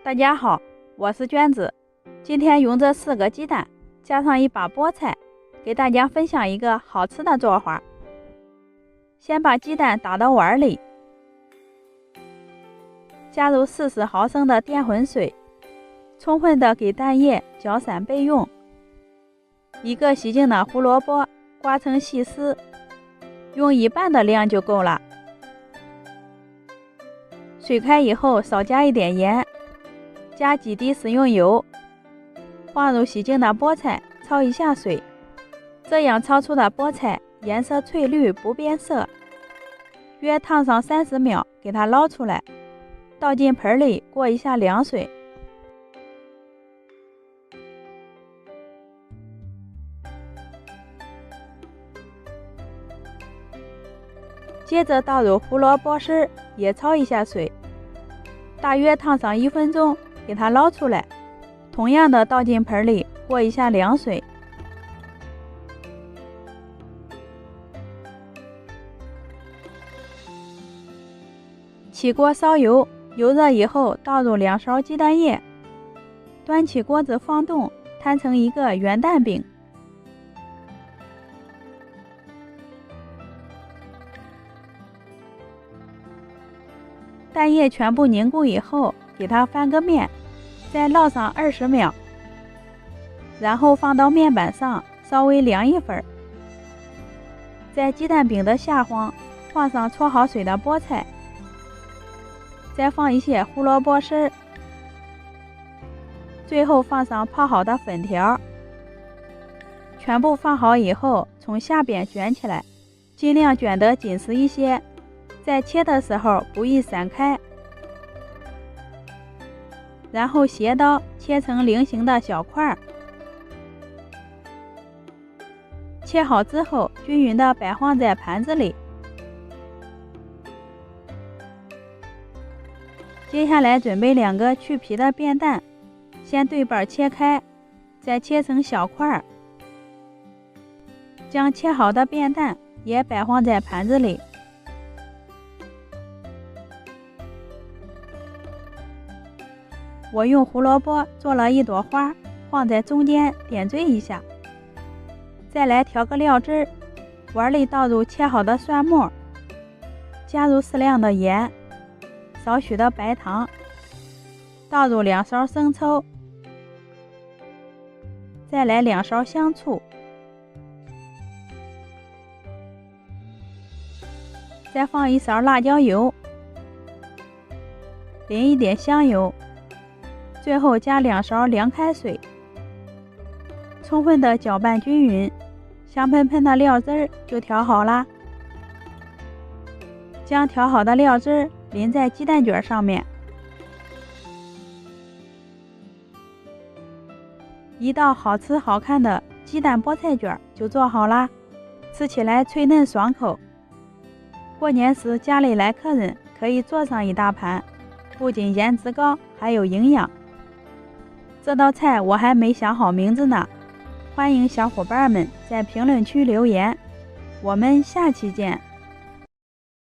大家好，我是娟子。今天用这4个鸡蛋加上一把菠菜，给大家分享一个好吃的做法。先把鸡蛋打到碗里，加入40毫升的淀粉水，充分的给蛋液搅散备用。一个洗净的胡萝卜刮成细丝，用1半的量就够了。水开以后少加一点盐，加几滴食用油，放入洗净的菠菜，焯一下水。这样焯出的菠菜颜色翠绿不变色。约烫上30秒，给它捞出来，倒进盆里过一下凉水。接着倒入胡萝卜丝，也焯一下水，大约烫上1分钟，给它捞出来，同样的倒进盆里过一下凉水。起锅烧油，油热以后倒入2勺鸡蛋液，端起锅子放动，摊成一个圆蛋饼。蛋液全部凝固以后，给它翻个面，再烙上20秒，然后放到面板上稍微凉一会儿。在鸡蛋饼的下方放上焯好水的菠菜，再放一些胡萝卜丝，最后放上泡好的粉条。全部放好以后，从下边卷起来，尽量卷得紧实一些，在切的时候不易散开。然后斜刀切成菱形的小块，切好之后均匀地摆放在盘子里。接下来准备2个去皮的便蛋，先对半切开，再切成小块，将切好的便蛋也摆放在盘子里。我用胡萝卜做了一朵花，放在中间点缀一下。再来调个料汁，碗里倒入切好的蒜末，加入适量的盐，少许的白糖，倒入2勺生抽，再来2勺香醋，再放1勺辣椒油，淋一点香油，最后加2勺凉开水，充分的搅拌均匀，香喷喷的料汁就调好啦。将调好的料汁淋在鸡蛋卷上面，一道好吃好看的鸡蛋菠菜卷就做好啦，吃起来脆嫩爽口。过年时家里来客人，可以做上一大盘，不仅颜值高，还有营养。这道菜我还没想好名字呢，欢迎小伙伴们在评论区留言，我们下期见。